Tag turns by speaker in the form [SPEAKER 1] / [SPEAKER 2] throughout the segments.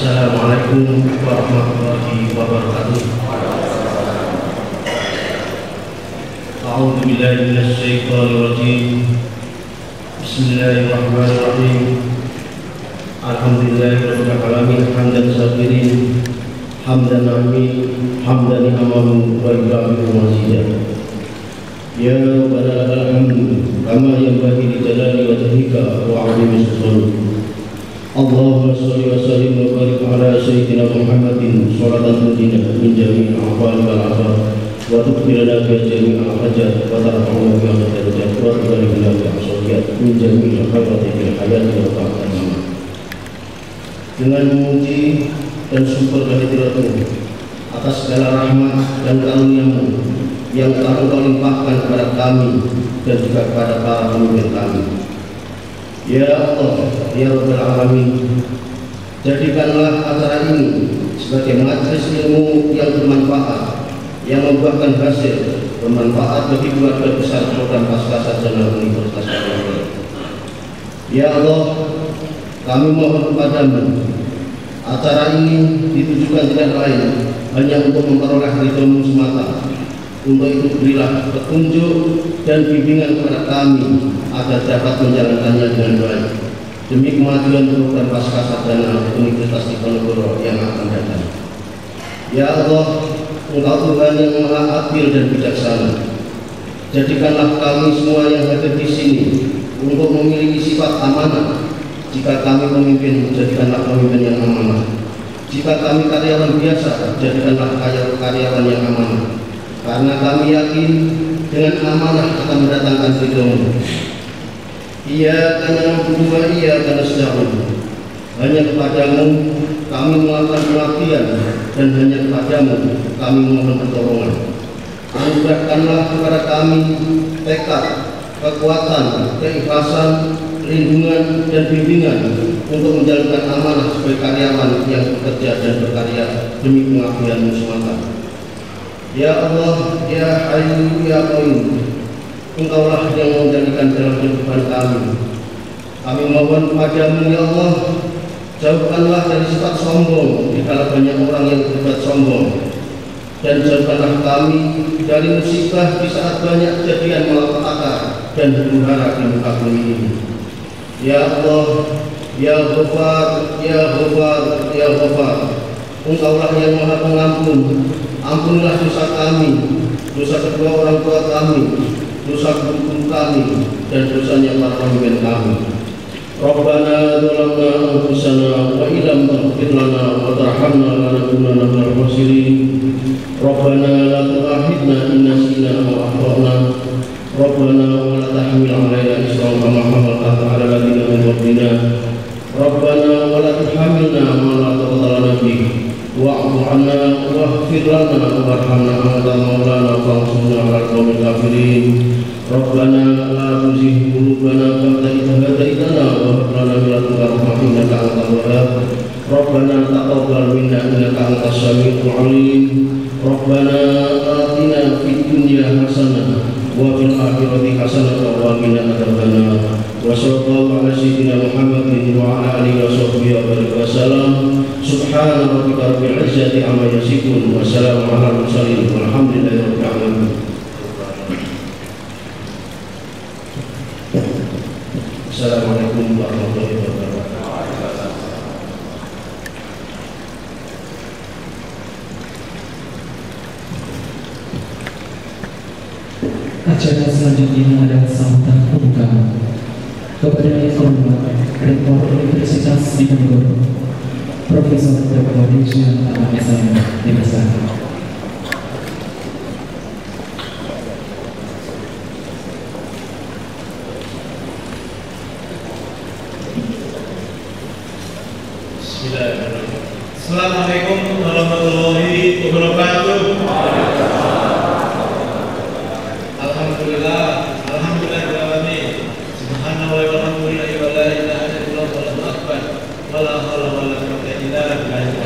[SPEAKER 1] Assalamualaikum warahmatullahi wabarakatuh. A'udzu billahi minasy syaithanir rajim. Bismillahirrahmanirrahim. Alhamdulillahirabbil alamin hamdan sabirin hamdan amin hamdan amamun wa ikramin mazidah. Ya rabbana lakal hamdu kama yanbaghi li jalali wajhika wa 'azimi sultanik. Allahumma shalli wa sallim wa barik ala sayyidina Muhammadin sholatan tunjina min jami'il ahwali wal afat wa tuqbilana bi jami'il hajat wa tarhamuna bi darajat wa tubarik bi asawiyat min jami'il khairati fil hayati wa ta'ala. Dengan memuji dan syukur kehadiratmu atas segala rahmat dan karunia-Mu yang telah Engkau limpahkan kepada kami dan juga kepada para pemimpin kami. Ya Allah, Ya Rabbal Alamin, jadikanlah acara ini sebagai majelis ilmu yang bermanfaat, yang membuahkan hasil bermanfaat bagi keluarga besar program Pascasarjana Universitas Al-Azhar. Ya Allah, kami mohon kepadamu, acara ini ditujukan tidak lain hanya untuk memperoleh ridho-Mu semata. Untuk itu berilah petunjuk dan bimbingan kepada kami agar dapat menjalankannya dengan baik demi kemajuan program Pascasarjana Universitas Diponegoro yang akan datang. Ya Allah, Engkau Tuhan yang Maha Adil dan bijaksana. Jadikanlah kami semua yang hadir di sini untuk memiliki sifat amanah. Jika kami pemimpin, jadikanlah pemimpin yang amanah. Jika kami karyawan biasa, jadikanlah karyawan yang amanah. Karena kami yakin dengan amanah akan mendatangkan ridho-Mu. Iya karena berdua, iya karena sedang. Hanya kepadamu kami melakukan pengabdian dan hanya kepadamu kami memohon pertolongan. Anugerahkanlah kepada kami tekad, kekuatan, keikhlasan, perlindungan dan bimbingan untuk menjalankan amanah sebagai karyawan yang bekerja dan berkarya demi pengabdian-Mu semata. Ya Allah, Ya Hayyu Ya Qayyum, Engkaulah yang menjadikan dalam kehidupan kami. Kami mohon kepadamu ya Allah, jauhkanlah dari sifat sombong di kala banyak orang yang berbuat sombong, dan jauhkanlah kami dari musibah di saat banyak kejadian malapetaka dan huru-hara di muka bumi ini. Ya Allah, Ya Ghafar, Ya Ghafar, Ya Ghafar, Engkaulah yang Maha Pengampun. Ampunilah dosa kami, dosa kedua orang tua kami, dosa guru kami, dan dosanya para pemimpin kami. Rabbana zalamna anfusana wa illam taghfir lana wa tarhamna lanakunanna minal khasirin. Rabbana la tu'akhidna in nasina aw akhtana. Rabbana wa la tahmil 'alaina isran kama hamaltahu 'alal ladzina min qablina. Rabbana wa la tuhammilna ma la taqata lana bihi. Wa'fu 'anna waghfir lana warhamna anta maulana fansurna 'alal qaumil kafirin. Rabbana la tuzigh qulubana ba'da idh hadaytana wa hab lana min ladunka rahmatan innaka antal wahhab. Rabbana taqabbal minna innaka antas samiul 'alim. Rabbana atina fid dunya hasanah wa fil akhirati hasanah wa qina adzabannar. Wa sallallahu ala sayyidina Muhammadin wa ala alihi wa sahbihi wa sallam. Subhana rabbika rabbil izzati amma yasifun wa salamun alal mursalin walhamdulillahi rabbil alamin. Assalamualaikum warahmatullahi wabarakatuh.
[SPEAKER 2] Acara selanjutnya adalah sambutan pembukaan kepada yang terhormat Rektor Universitas Diponegoro, Profesor Dr. Dirjen Al-Mesam dipersilakan.
[SPEAKER 3] Bismillahirrahmanirrahim. Assalamualaikum warahmatullahi wabarakatuh. Alhamdulillah, alhamdulillahirrahmanirrahim. Subhanallah walhamdulillah wa la ilaha illallah wallahu akbar. Wala haula wala quwwata illa billah.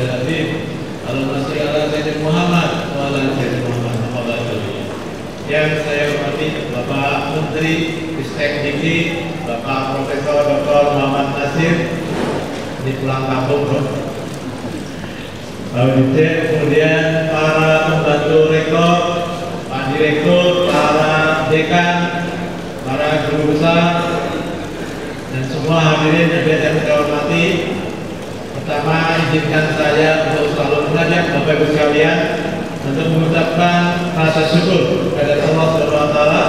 [SPEAKER 3] Allahumma shalli ala sayyidina Muhammad wa ala sayyidina Muhammad. Yang saya hormati Bapak Menteri Ristek Dikti, Bapak Profesor Dr. Muhammad Nasir. Ini pulang kampung bro. kemudian para pembantu rektor, Pak Direktur, para dekan, para guru besar, dan semua hadirin yang saya hormati. Pertama, izinkan saya untuk selalu mengajak Bapak Ibu sekalian untuk mengucapkan rasa syukur kepada Allah Subhanahu wa Ta'ala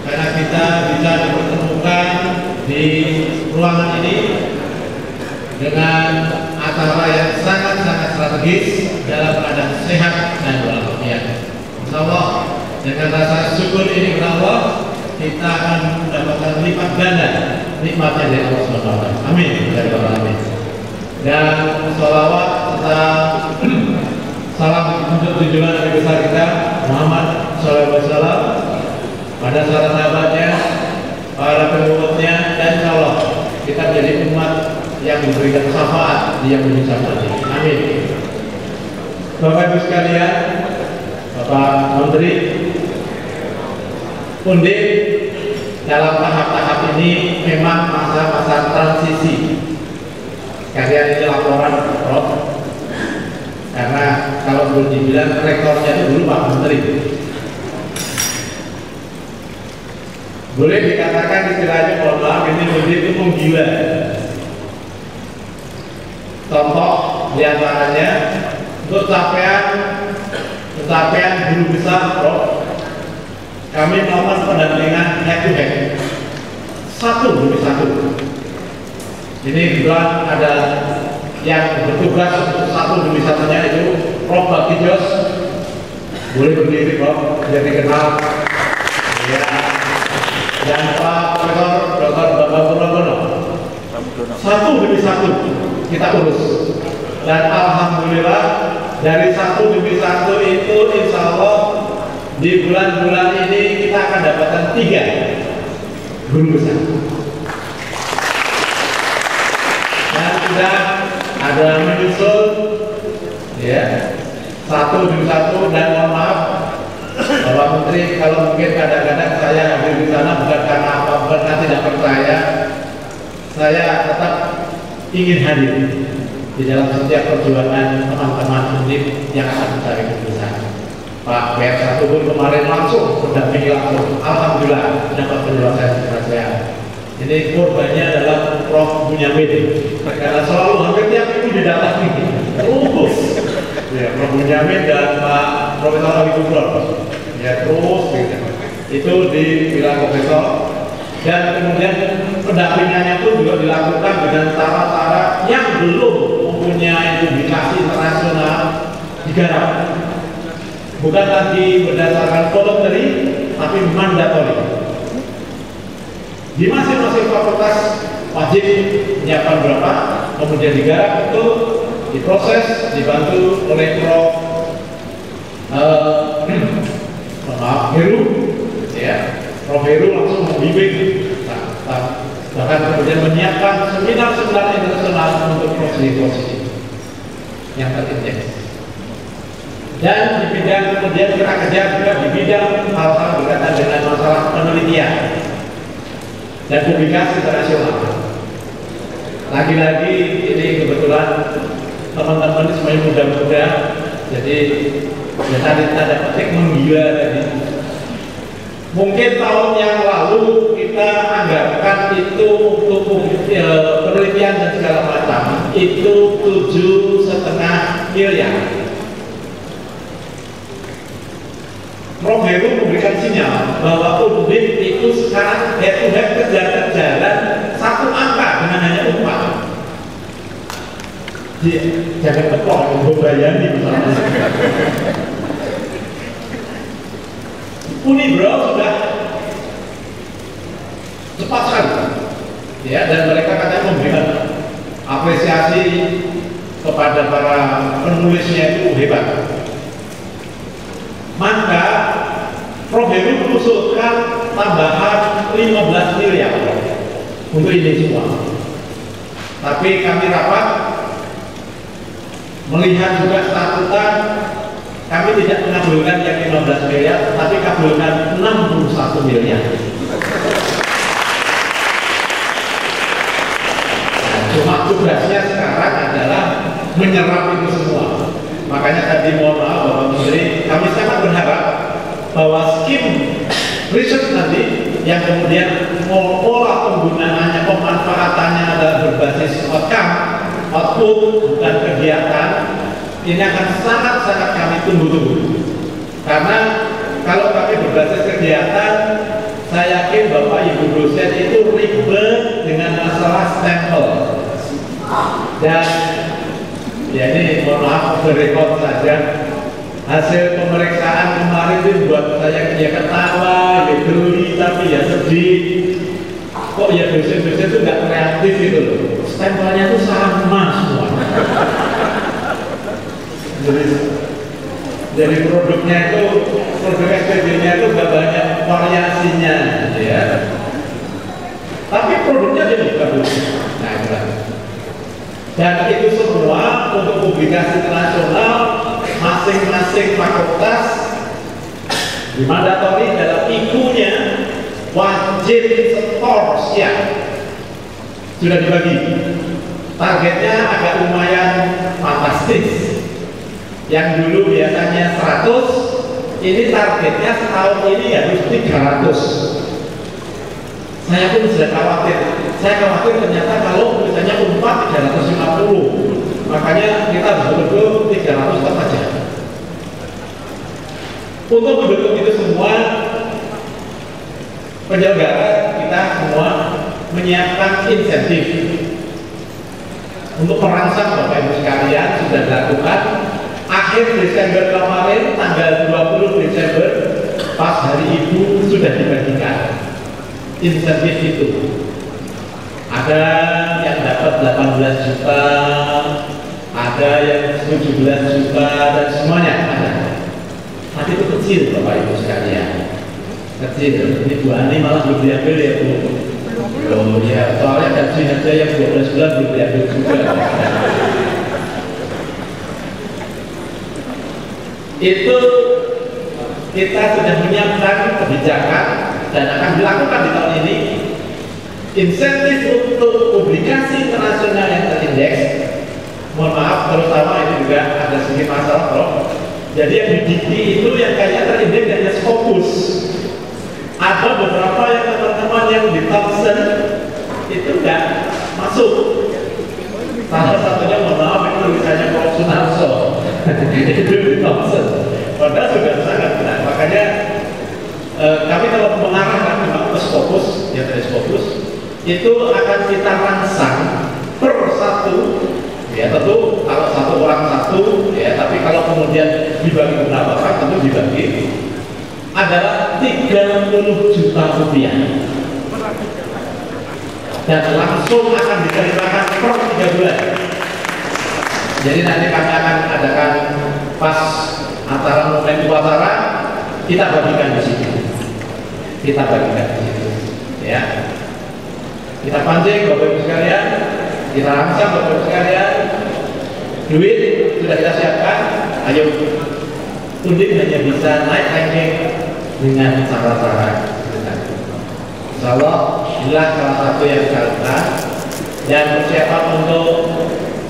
[SPEAKER 3] karena kita bisa dipertemukan di ruangan ini dengan acara yang sangat-sangat strategis dalam keadaan sehat dan walafiat. Insya Allah dengan rasa syukur ini kepada Allah kita akan mendapatkan lipat ganda nikmatnya dari Allah Subhanahu wa Ta'ala. Amin. Dan sholawat serta salam untuk tujuan Nabi besar kita Muhammad SAW pada sahabat-sahabatnya, para pengikutnya, dan insya Allah kita menjadi umat yang memberikan syafaat di yang lebih syafaat. Amin. Bapak Ibu sekalian, Bapak Menteri, Undip dalam tahap-tahap ini memang masa-masa transisi. Kalian ini laporan Prof. Karena kalau boleh dibilang rektornya itu dulu Pak Menteri. Boleh dikatakan istilahnya, mohon maaf, ini Undip itu menggila. Contoh diantaranya untuk capaian guru besar Prof. Kami melakukan pendampingan head to head satu demi satu. Ini kebetulan ada yang bertugas untuk satu demi satunya itu Prof. Bakijos. Boleh berdiri Prof. Biar dikenal. Ya. Dan Pak Profesor Dr. Bambang Purnomo. Satu demi satu kita urus. Dan alhamdulillah dari satu demi satu itu insya Allah di bulan-bulan ini kita akan dapatkan 3 guru besar. Dan sudah ada menyusul ya satu demi satu. Dan mohon maaf Bapak Menteri, kalau mungkin kadang-kadang saya hadir di sana bukan karena apa, karena tidak percaya, saya tetap ingin hadir di dalam setiap perjuangan teman-teman Undip yang akan mencari keputusan. Pak PR1 pun kemarin langsung mendampingi langsung, alhamdulillah dapat penyelesaian. Ini korbannya adalah Prof. Bunyamin, karena selalu hampir tiap minggu didatangi terus. Ya, Prof. Bunyamin dan Pak Profesor Habibullah, ya terus gitu. Itu di Bilang Profesor. Dan kemudian pendampingannya pun juga dilakukan dengan cara-cara yang belum mempunyai publikasi internasional digarap. Bukan lagi berdasarkan voluntary, tapi mandatori. Di masing-masing fakultas wajib menyiapkan berapa, kemudian digarap itu diproses, dibantu oleh Prof. Heru, ya. Prof. Heru langsung membimbing, bahkan kemudian menyiapkan seminar-seminar internasional untuk proses yang terindeks. Dan di bidang kemudian kita kejar juga di bidang hal-hal berkaitan dengan masalah penelitian dan publikasi internasional. Lagi-lagi ini kebetulan teman-teman ini semuanya muda-muda, jadi ya tadi tanda petik menggila tadi. Mungkin tahun yang lalu kita anggarkan itu untuk penelitian dan segala macam itu 7,5 miliar. Prof. Heru memberikan sinyal bahwa Undip itu sekarang head to head kejar-kejaran satu angka dengan hanya upah. Jangan tepok, gue bayangin misalnya. Unibro sudah cepat sekali, ya, dan mereka katanya memberikan apresiasi kepada para penulisnya itu hebat. Maka Prof. Heru mengusulkan tambahan 15 miliar untuk ini semua. Tapi kami rapat melihat juga statuta, kami tidak mengabulkan yang 15 miliar, tapi kabulkan 61 miliar. Nah, cuma tugasnya sekarang adalah menyerap itu semua. Makanya tadi mohon maaf Bapak Menteri, kami sangat berharap bahwa skim riset nanti yang kemudian pola penggunaannya, pemanfaatannya adalah berbasis output bukan kegiatan, ini akan sangat-sangat kami tunggu-tunggu. Karena kalau kami berbasis kegiatan, saya yakin Bapak Ibu dosen itu ribet dengan masalah stempel. Dan ya ini mohon maaf berrekod saja, hasil pemeriksaan kemarin itu buat saya ya ketawa, ya geli, tapi ya sedih. Kok ya dosen-dosen itu nggak kreatif gitu loh, stempelnya itu sama semua. Jadi produknya itu, produk SPB-nya itu nggak banyak variasinya, ya. Tapi produknya jadi bagus. Nah, itulah. Dan itu semua untuk publikasi internasional, masing-masing fakultas dimandatori dalam IKU-nya wajib setor sekian. Sudah dibagi. Targetnya agak lumayan fantastis. Yang dulu biasanya 100, ini targetnya setahun ini harus 300. Saya pun sudah khawatir. Saya khawatir ternyata kalau misalnya Unpad 350, makanya kita harus betul-betul 300 saja. Untuk mendukung itu semua, penyelenggara kita semua menyiapkan insentif untuk merangsang Bapak Ibu sekalian sudah dilakukan. Akhir Desember kemarin, tanggal 20 Desember, pas hari Ibu sudah dibagikan insentif itu. Ada yang dapat 18 juta, ada yang 17 juta, dan semuanya ada. Tapi itu kecil Bapak Ibu sekalian, kecil. Ini Bu Ani malah belum diambil ya Bu. Oh ya, soalnya gaji aja yang 12 bulan belum diambil juga. Itu kita sudah menyiapkan kebijakan dan akan dilakukan di tahun ini. Insentif untuk publikasi internasional yang terindeks, mohon maaf terutama ini juga ada sedikit masalah Prof. Jadi yang di Dikti itu yang kayaknya terindeks hanya Scopus. Ada beberapa yang teman-teman yang di Thomson itu nggak masuk. Salah satunya mohon maaf itu tulisannya Prof. Sunarso. Itu di Thomson. Padahal sudah sangat benar. Makanya kami kalau mengarahkan memang ke Scopus, ya dari Scopus itu akan kita rangsang per satu, ya tentu kalau satu orang satu, ya tapi kalau kemudian dibagi beberapa orang tentu dibagi adalah 30 juta rupiah dan langsung akan diterimakan per 3 bulan. Jadi nanti kami akan adakan pas antara momen upacara kita bagikan di situ, kita bagikan di situ, ya. Kita pancing Bapak Ibu sekalian, kita rangsang Bapak Ibu sekalian, duit sudah kita siapkan. Ayo, Undip hanya bisa naik ranking dengan cara-cara Insya Allah inilah salah satu yang kita lakukan. Dan persiapan untuk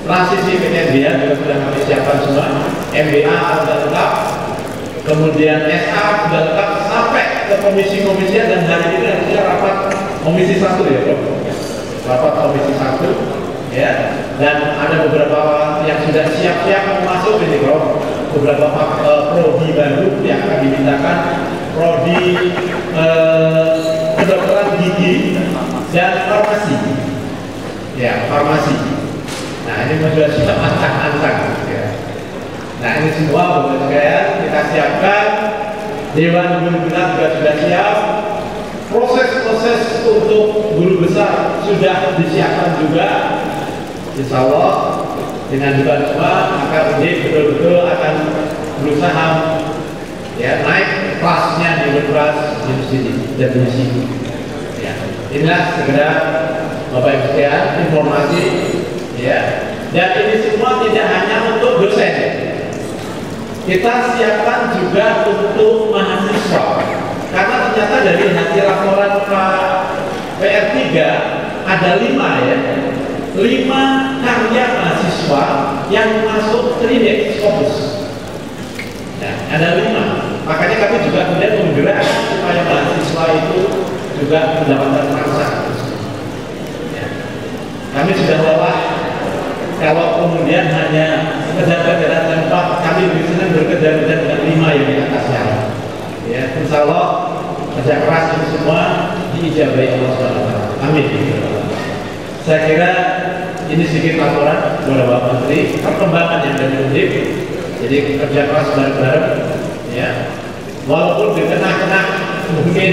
[SPEAKER 3] transisi ke MBA juga sudah kami siapkan semua. MBA sudah lengkap, kemudian SA sudah lengkap sampai ke komisi-komisian, dan hari ini harusnya rapat komisi 1 ya Prof. Rapat komisi 1 ya, dan ada beberapa yang sudah siap-siap masuk ini Prof. Beberapa prodi baru yang akan dimintakan, prodi kedokteran gigi dan farmasi ya, farmasi. Nah ini sudah siap ancang-ancang ya. Nah ini semua Bapak sekalian kita siapkan. Dewan Guru Besar juga sudah siap. Proses-proses untuk guru besar sudah disiapkan juga. Insya Allah dengan juga semua maka ini betul-betul akan berusaha ya naik kelasnya di universitas dan di sini. Ya, inilah segera Bapak Ibu sekalian informasi ya. Dan ini semua tidak hanya untuk dosen. Kita siapkan juga untuk mahasiswa. Karena ternyata dari hasil laporan PR3 ada 5 ya, 5 karya mahasiswa yang masuk terindeks Scopus. ada 5. Makanya kami juga kemudian menggerakkan supaya mahasiswa itu juga mendapatkan masa. Ya. Kami sudah lelah kalau kemudian hanya kejar-kejaran tempat, kami biasanya berkejar-kejar dengan 5 yang di atasnya. Ya, insya Allah kerja keras itu semua diijabahi Allah SWT. Amin. Saya kira ini sedikit laporan kepada Bapak Menteri perkembangan yang dari Undip. Jadi kerja keras bareng-bareng, ya. Walaupun di tengah-tengah mungkin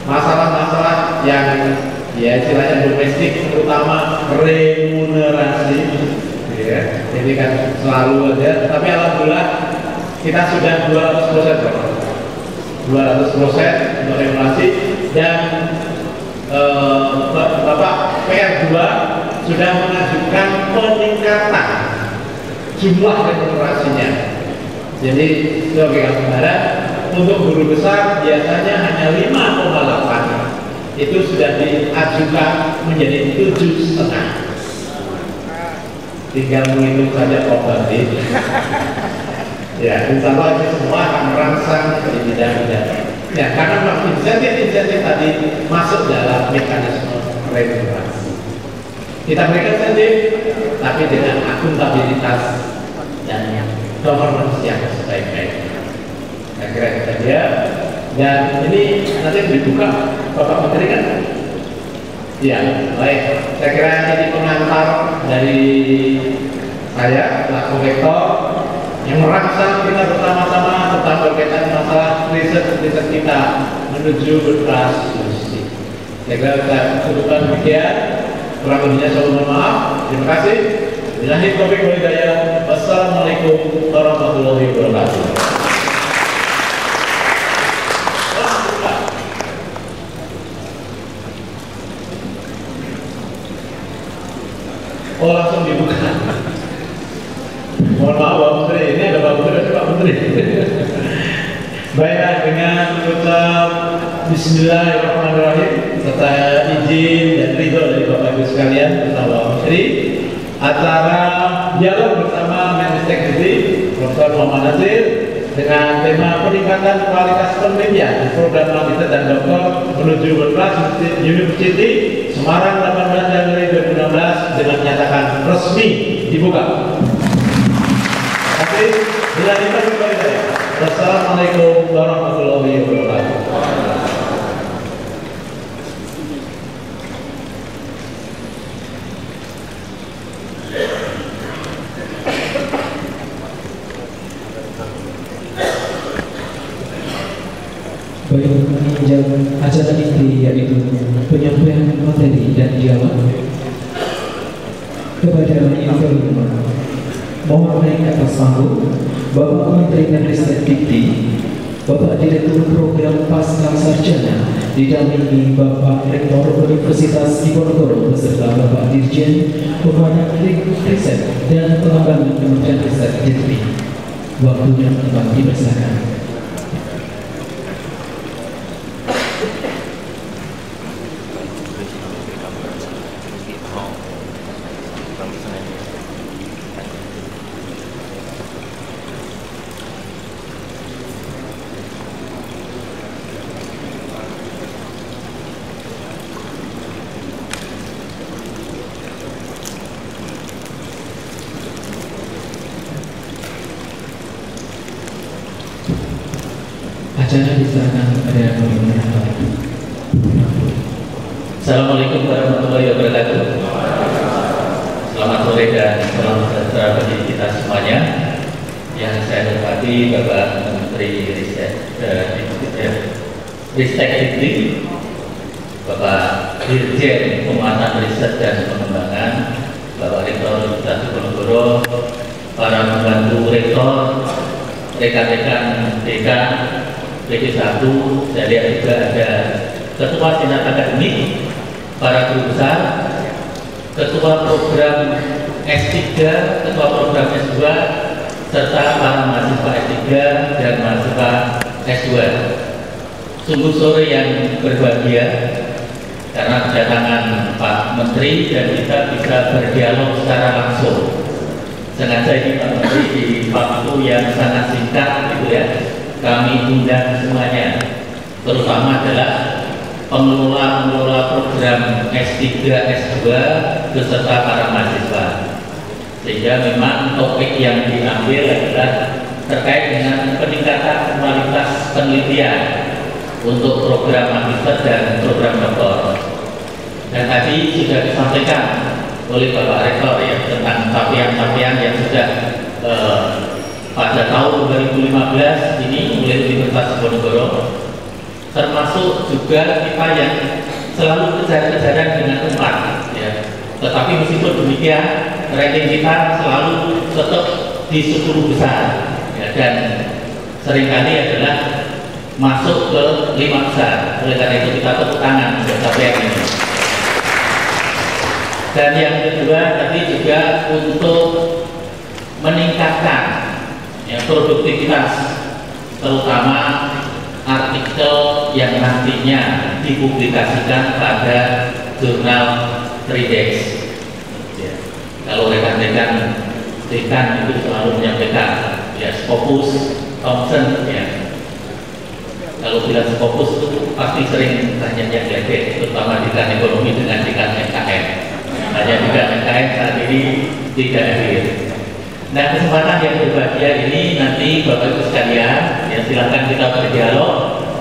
[SPEAKER 3] masalah-masalah yang ya istilahnya domestik, terutama remunerasi, ya. Ini kan selalu ada. Tapi alhamdulillah kita sudah 200% untuk remunerasi dan Bapak PR2 sudah mengajukan peningkatan jumlah remunerasinya. Jadi sebagai gambaran untuk guru besar biasanya hanya 5,8, itu sudah diajukan menjadi 7,5. Tinggal menghitung saja properti. Ya, insya Allah itu semua akan merangsang di bidang-bidang. Ya, karena insentif-insentif tadi masuk dalam mekanisme remunerasi. Kita berikan insentif, tapi dengan akuntabilitas dan governance yang sebaik-baiknya. Saya kira itu saja. Dan ini nanti dibuka Bapak Menteri kan? Ya, baik. Saya kira ini pengantar dari saya, selaku rektor, yang merangsang kita bersama-sama tentang berkaitan masalah riset kita menuju berkelas industri. Saya kira kita cukupkan demikian. Kurang lebihnya saya mohon maaf. Terima kasih. Billahi taufiq wal hidayah. Wassalamualaikum warahmatullahi wabarakatuh. Oh, langsung dibuka. Mohon maaf Pak Menteri, ini ada Pak Menteri, Pak Menteri. Baiklah, dengan mengucap Bismillahirrahmanirrahim serta izin dan ridho dari Bapak Ibu sekalian bersama Bapak Menteri, acara dialog bersama Menristek Dikti Profesor Muhammad Nazir dengan tema peningkatan kualitas penelitian program magister dan doktor menuju berkelas University Semarang 18 Januari 2016 dengan menyatakan resmi dibuka. Bila kita kembali saya. Wassalamualaikum warahmatullahi wabarakatuh.
[SPEAKER 2] Baik, meninjau acara inti yaitu penyampaian materi dan dialog kepada Info 5. Mohon naik ke atas panggung Bapak Menteri Menristek Dikti, Bapak Direktur Program Pasca Sarjana, didampingi Bapak Rektor Universitas Diponegoro beserta Bapak Dirjen Pembangunan Riset dan Pengembangan Kementerian Riset Dikti. Waktunya telah dipersilakan. Acara diserahkan kepada pimpinan.
[SPEAKER 4] Assalamualaikum warahmatullahi wabarakatuh. Selamat sore dan salam sejahtera bagi kita semuanya. Yang saya hormati Bapak Menteri Ristek Dikti, Bapak Dirjen Penguatan Riset dan Pengembangan, Bapak Rektor Universitas Diponegoro, para pembantu rektor, rekan-rekan dekan PD1, saya lihat juga ada Ketua Senat Akademik, para guru besar, Ketua Program S3, Ketua Program S2, serta para mahasiswa S3 dan mahasiswa S2. Sungguh sore yang berbahagia karena kedatangan Pak Menteri dan kita bisa berdialog secara langsung. sengaja ini Pak Menteri di waktu yang sangat singkat gitu ya, kami undang semuanya, terutama adalah pengelola program S3, S2 beserta para mahasiswa. Sehingga memang topik yang diambil adalah terkait dengan peningkatan kualitas penelitian untuk program magister dan program doktor. Dan tadi sudah disampaikan oleh Bapak Rektor ya tentang capaian-capaian yang sudah pada tahun 2015 ini oleh Universitas Diponegoro, termasuk juga kita yang selalu kejar-kejaran dengan tempat ya. Tetapi meskipun demikian ranking kita selalu tetap di 10 besar ya, dan seringkali adalah masuk ke 5 besar. Oleh karena itu kita tepuk tangan untuk capaian ini. Dan yang kedua tadi juga untuk meningkatkan ya, produktivitas, terutama artikel yang nantinya dipublikasikan pada jurnal 3Days. Ya. Kalau rekan-rekan dekan itu selalu menyampaikan ya Scopus, Thomson ya. Kalau bilang Scopus itu pasti sering tanya yang ledek, terutama dekan ekonomi dengan dekan MKM. Hanya dekan MKM saat ini tidak hadir. Nah, kesempatan yang berbahagia ini nanti Bapak Ibu sekalian, ya silakan kita berdialog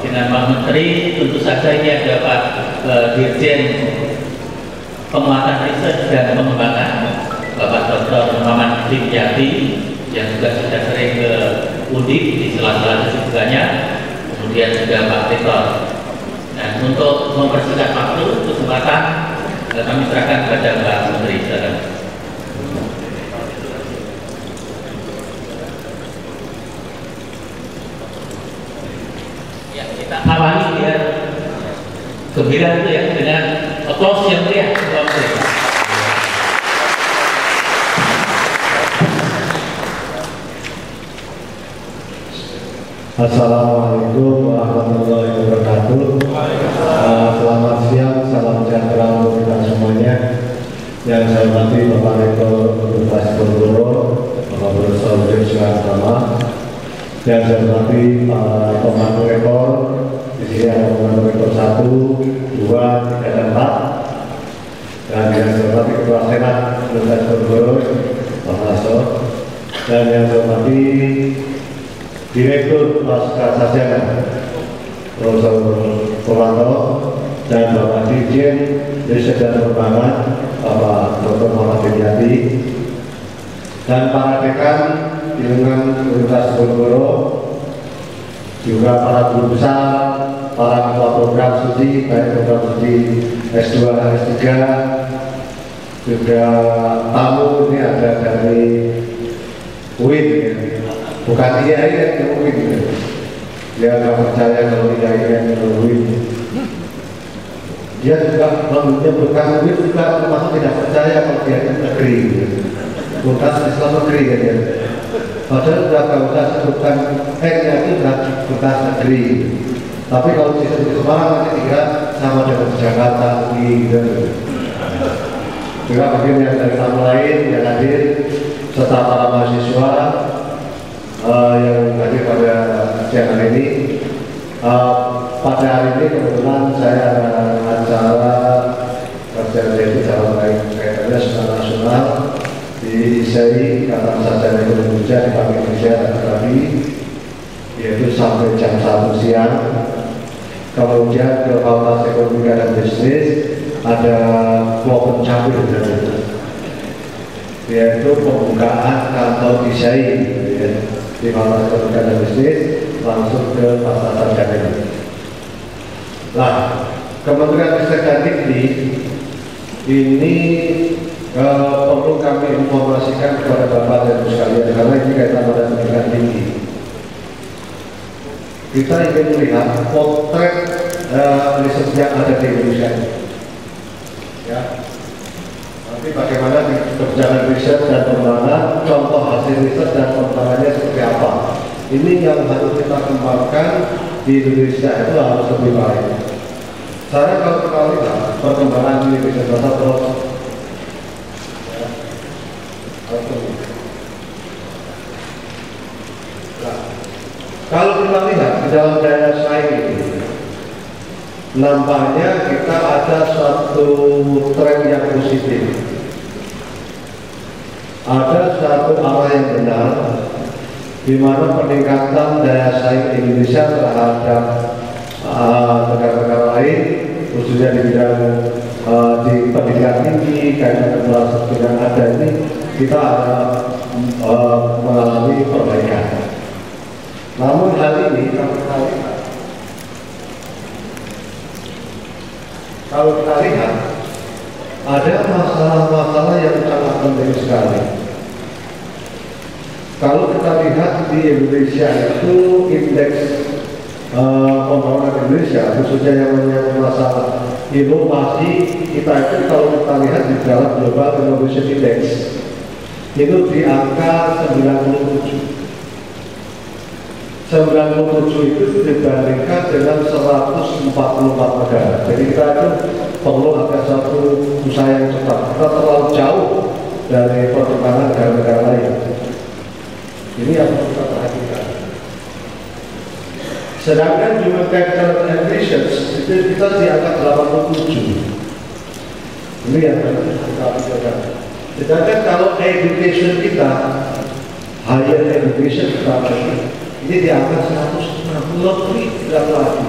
[SPEAKER 4] dengan Pak Menteri. Tentu saja ini ada Pak Dirjen Penguatan Riset dan Pengembangan, Bapak Dr. Muhammad Dimyati, yang juga sudah sering ke Undip di sela-sela kesibukannya. Kemudian juga Pak Rektor. Nah, untuk mempersingkat waktu, kesempatan kami serahkan kepada Pak Menteri. Silakan. Kita awali biar gembira itu ya dengan applause yang meriah.
[SPEAKER 5] Assalamualaikum warahmatullahi wabarakatuh. Selamat siang, salam sejahtera untuk kita semuanya. Yang saya hormati Bapak Rektor Universitas Diponegoro, Bapak Profesor Joshua Utama. Yang saya hormati Pak Komando Rektor, di sini ada Komando Rektor 1, 2, 3, dan 4. Dan yang saya hormati Ketua Senat Universitas Diponegoro, Pak Hasto. Dan yang saya hormati Direktur Pasca Sarjana Profesor Polanto dan Bapak Dirjen Riset dan Pengembangan Bapak Dr. Muhammad Dimyati dan para dekan di lingkungan Universitas Diponegoro, juga para guru besar, para ketua program studi baik program studi S2 dan S3, juga tamu ini ada dari UIN ya. Bukan IAI yang UIN ya. Dia nggak percaya kalau IAI yang UIN. Dia juga menyebutkan UIN juga termasuk tidak percaya kalau dia itu negeri ya. Bukan Islam negeri ya dia. Padahal sudah nggak usah sebutkan N-nya itu bekas negeri. Tapi kalau disebut di Semarang nanti juga sama dengan Jakarta gitu. Juga mungkin yang dari tamu lain yang hadir serta para mahasiswa yang hadir pada siang hari ini. Pada hari ini kebetulan saya ada acara kerja itu dalam kaitannya secara nasional di ISEI Ikatan Sarjana Ekonomi di Bank Indonesia dan tadi yaitu sampai jam 1 siang. Kemudian ke Fakultas Ekonomi dan Bisnis ada kelompok campur yaitu pembukaan kantor ISEI ya, di Fakultas Ekonomi dan Bisnis langsung ke Pasar Sarjana. Nah, Kementerian Riset dan Dikti ini perlu kami informasikan kepada Bapak dan Ibu sekalian karena ini kaitan pada pendidikan tinggi. Kita ingin melihat potret riset yang ada di Indonesia. Ya. Nanti bagaimana kebijakan riset dan pengembangan, contoh hasil riset dan pengembangannya seperti apa. Ini yang harus kita kembangkan di Indonesia itu harus lebih baik. Saya kalau kita lihat perkembangan di Indonesia terus dalam daya saing ini nampaknya kita ada suatu tren yang positif, ada satu arah yang benar di mana peningkatan daya saing Indonesia terhadap negara-negara lain, khususnya di bidang di pendidikan tinggi, kaitan dengan yang ada ini kita ada mengalami perbaikan. Namun hal ini kalau kita lihat ada masalah-masalah yang sangat penting sekali. Kalau kita lihat di Indonesia itu indeks pembangunan Indonesia, khususnya yang menyangkut masalah inovasi, kita itu kalau kita lihat di dalam Global Innovation Index itu di angka 97. 97 itu dibandingkan dengan 144 negara. Jadi kita itu perlu ada satu usaha yang cepat. Kita terlalu jauh dari perkembangan negara-negara lain. Ini yang perlu kita perhatikan. Sedangkan human capital ambitions itu kita di angka 87. Ini yang perlu kita pikirkan. Sedangkan kalau education kita, higher education kita ini di angka 160 lebih tidak lagi.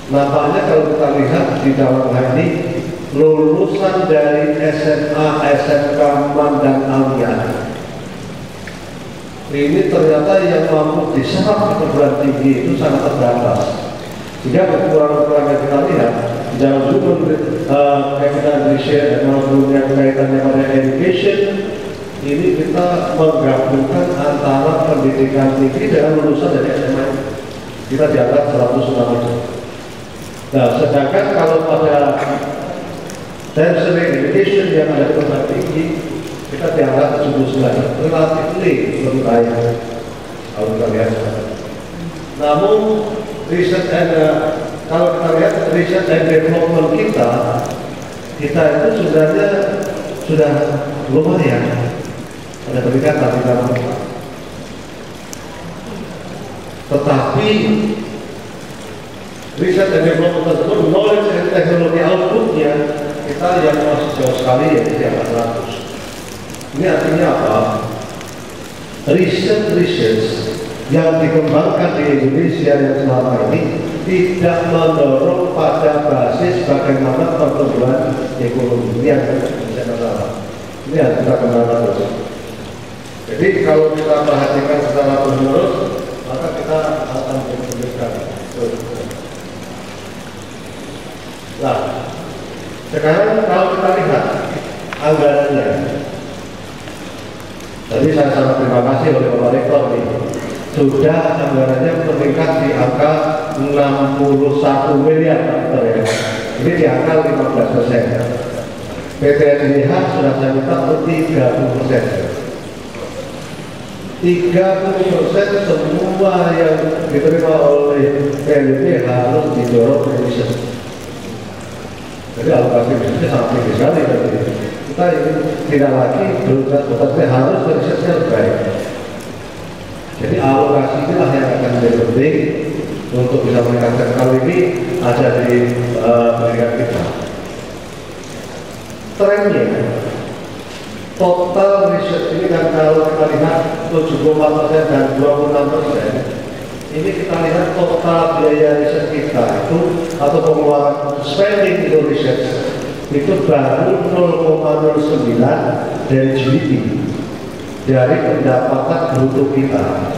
[SPEAKER 5] Nampaknya kalau kita lihat di dalam hal ini lulusan dari SMA, SMK, MAN dan Aliyah ini ternyata yang mampu diserap perguruan tinggi itu sangat terbatas. Sehingga kekurangan-kekurangan yang kita lihat di dalam human capital dan maupun yang kaitannya pada education, ini kita menggabungkan antara pendidikan tinggi dengan lulusan dari SMA. Kita diangkat 160. Nah, sedangkan kalau pada tertiary education yang ada di perguruan tinggi, kita diangkat 79, relatif lebih baik kalau kita lihat. Namun riset kalau kita lihat riset dan development kita itu sebenarnya sudah lumayan ada peningkatan di dalam. Tetapi riset dan development tersebut, knowledge and technology outputnya kita yang masih jauh sekali, ya di angka 100. Ini artinya apa? Riset yang dikembangkan di Indonesia yang selama ini tidak mendorong pada basis bagaimana pertumbuhan ekonomi. Ini yang saya masalah. Ini harus kita kembangkan terus. Jadi kalau kita perhatikan secara terus, maka kita akan menunjukkan. Nah, sekarang kalau kita lihat anggarannya. Tadi saya sangat terima kasih oleh Bapak Rektor nih, sudah anggarannya meningkat di angka 61 miliar ya. Ini di angka 15%. PTNBH sudah saya minta untuk 30%. 30% semua yang diterima oleh PNBP harus didorong riset. Jadi alokasi risetnya sangat tinggi sekali tadi. Kita ini tidak lagi berusaha, tetapi harus risetnya lebih baik. Jadi alokasi inilah yang akan menjadi penting untuk bisa meningkatkan. Kali ini ada di pendidikan kita. Trennya total riset ini kan kalau kita lihat 74% dan 26%, ini kita lihat total biaya riset kita itu atau pengeluaran spending itu riset itu baru 0,09 dari GDP, dari pendapatan bruto kita.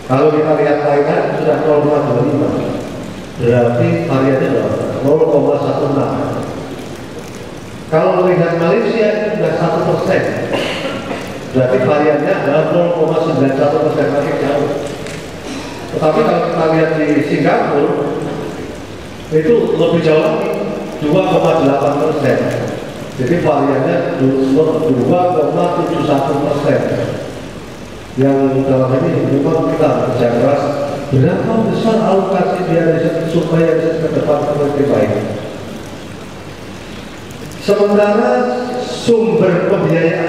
[SPEAKER 5] Kalau kita lihat Thailand sudah 0,25, berarti variannya 0,16. Kalau melihat Malaysia itu sudah 1%, berarti variannya adalah 0,91%, masih jauh. Tetapi kalau kita lihat di Singapura itu lebih jauh lagi, 2,8%. Jadi variannya 2,71%. Yang dalam ini memang kita kerja keras. Berapa besar alokasi biaya riset supaya riset ke depan lebih baik. Sementara sumber pembiayaan